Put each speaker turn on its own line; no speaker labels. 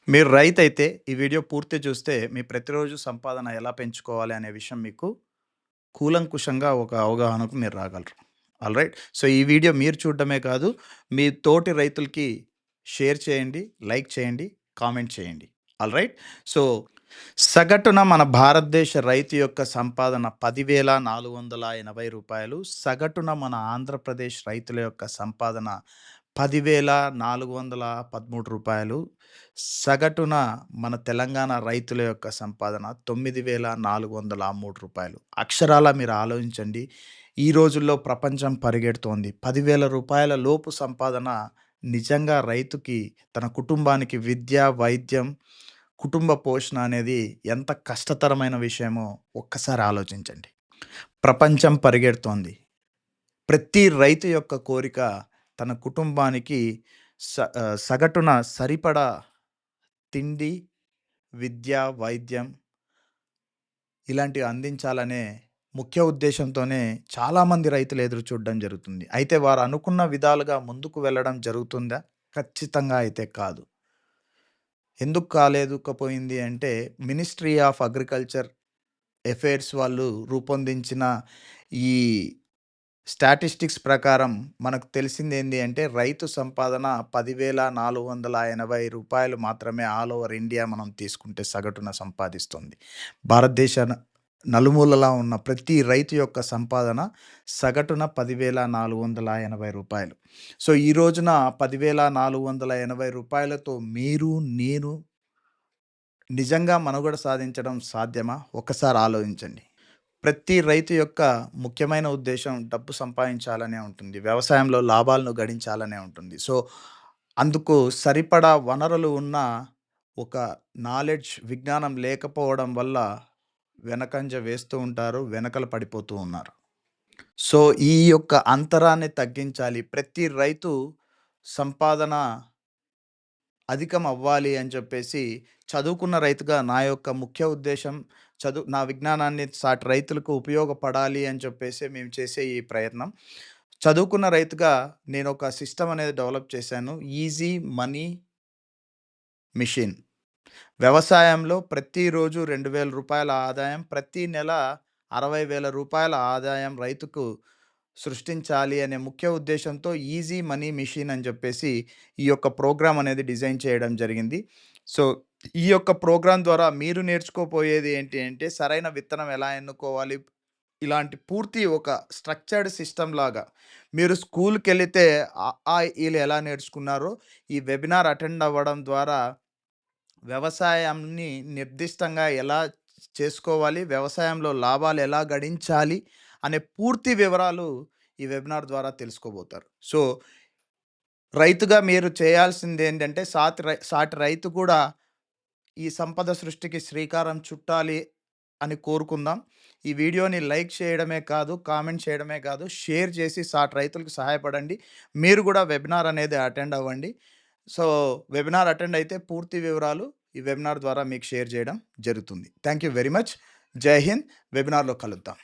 మీరు రైతైతే ఈ వీడియో పూర్తి చూస్తే మీ ప్రతిరోజు సంపాదన ఎలా పెంచుకోవాలి అనే విషయం మీకు కూలంకుషంగా ఒక అవగాహనకు మీరు రాగలరు. ఆల్‌రైట్. సో, ఈ వీడియో మీరు చూడడమే కాదు, మీ తోటి రైతులకి షేర్ చేయండి, లైక్ చేయండి, కామెంట్ చేయండి. ఆల్‌రైట్. సో, సగటున మన భారతదేశ రైతు యొక్క సంపాదన రూ. 10,480. సగటున మన ఆంధ్రప్రదేశ్ రైతుల యొక్క సంపాదన రూ. 10,413. సగటున మన తెలంగాణ రైతుల యొక్క సంపాదన రూ. 9,403. అక్షరాల మీరు ఆలోచించండి. ఈ రోజుల్లో ప్రపంచం పరిగెడుతోంది. రూ. 10,000 లోపు సంపాదన నిజంగా రైతుకి తన కుటుంబానికి విద్య, వైద్యం, కుటుంబ పోషణ అనేది ఎంత కష్టతరమైన విషయమో ఒక్కసారి ఆలోచించండి. ప్రపంచం పరిగెడుతోంది. ప్రతి రైతు యొక్క కోరిక తన కుటుంబానికి సగటున సరిపడా తిండి, విద్య, వైద్యం ఇలాంటివి అందించాలనే ముఖ్య ఉద్దేశంతోనే చాలామంది రైతులు ఎదురు చూడడం జరుగుతుంది. అయితే వారు అనుకున్న విధాలుగా ముందుకు వెళ్ళడం జరుగుతుందా? ఖచ్చితంగా అయితే కాదు. ఎందుకు కాలేదుకపోయింది అంటే, మినిస్ట్రీ ఆఫ్ అగ్రికల్చర్ అఫైర్స్ వాళ్ళు రూపొందించిన ఈ స్టాటిస్టిక్స్ ప్రకారం మనకు తెలిసిందేంది అంటే, రైతు సంపాదన రూ. 10,480 మాత్రమే ఆల్ ఓవర్ ఇండియా మనం తీసుకుంటే సగటున సంపాదిస్తుంది. భారతదేశ నలుమూలలా ఉన్న ప్రతి రైతు యొక్క సంపాదన సగటున రూ. 10,480. సో, ఈ రోజున రూ. 10,480తో మీరు, నేను నిజంగా మనుగడ సాధించడం సాధ్యమా? ఒక్కసారి ఆలోచించండి. ప్రతి రైతు యొక్క ముఖ్యమైన ఉద్దేశ్యం డబ్బు సంపాదించాలనే ఉంటుంది. వ్యవసాయంలో లాభాలను గడించాలనే ఉంటుంది. సో, అందుకు సరిపడా వనరులు ఉన్న ఒక విజ్ఞానం లేకపోవడం వల్ల వెనకంజ వేస్తూ ఉంటారు. వెనకల పడిపోతూ ఉన్నారు. సో, ఈ యొక్క అంతరాన్ని తగ్గించాలి. ప్రతి రైతు సంపాదన అధికం అవ్వాలి అని చెప్పేసి చదువుకున్న రైతుగా నా యొక్క ముఖ్య ఉద్దేశం నా విజ్ఞానాన్ని సాటి రైతులకు ఉపయోగపడాలి అని చెప్పేసి మేము చేసే ఈ ప్రయత్నం. చదువుకున్న రైతుగా నేను ఒక సిస్టమ్ అనేది డెవలప్ చేశాను. Easy money mission. వ్యవసాయంలో ప్రతిరోజు రూ. 2,000 ఆదాయం, ప్రతి నెల రూ. 60,000 ఆదాయం రైతుకు సృష్టించాలి అనే ముఖ్య ఉద్దేశంతో ఈజీ మనీ మిషన్ అని చెప్పేసి ఈ యొక్క ప్రోగ్రామ్ అనేది డిజైన్ చేయడం జరిగింది. సో, ఈ యొక్క ప్రోగ్రామ్ ద్వారా మీరు నేర్చుకోపోయేది ఏంటి అంటే, సరైన విత్తనం ఎలా ఎన్నుకోవాలి, ఇలాంటి పూర్తి ఒక స్ట్రక్చర్డ్ సిస్టమ్ లాగా మీరు స్కూల్‌కెళ్ళితే అ, ఆ, ఈలు ఎలా నేర్చుకున్నారో ఈ వెబినార్ అటెండ్ అవ్వడం ద్వారా వ్యవసాయాన్ని నిర్దిష్టంగా ఎలా చేసుకోవాలి, వ్యవసాయంలో లాభాలు ఎలా గడించాలి అనే పూర్తి వివరాలు ఈ వెబినార్ ద్వారా తెలుసుకోబోతారు. సో, రైతుగా మీరు చేయాల్సిందేంటంటే సాటి రైతు కూడా ఈ సంపద సృష్టికి శ్రీకారం చుట్టాలి అని కోరుకుందాం. ఈ వీడియోని లైక్ చేయడమే కాదు, కామెంట్ చేయడమే కాదు, షేర్ చేసి సాటి రైతులకు సహాయపడండి. మీరు కూడా వెబినార్ అనేది అటెండ్ అవ్వండి. సో, వెబినార్ అటెండ్ అయితే పూర్తి వివరాలు ఈ వెబినార్ ద్వారా మీకు షేర్ చేయడం జరుగుతుంది. Thank you very much. జై హింద్. వెబినార్‌లో కలుద్దాం.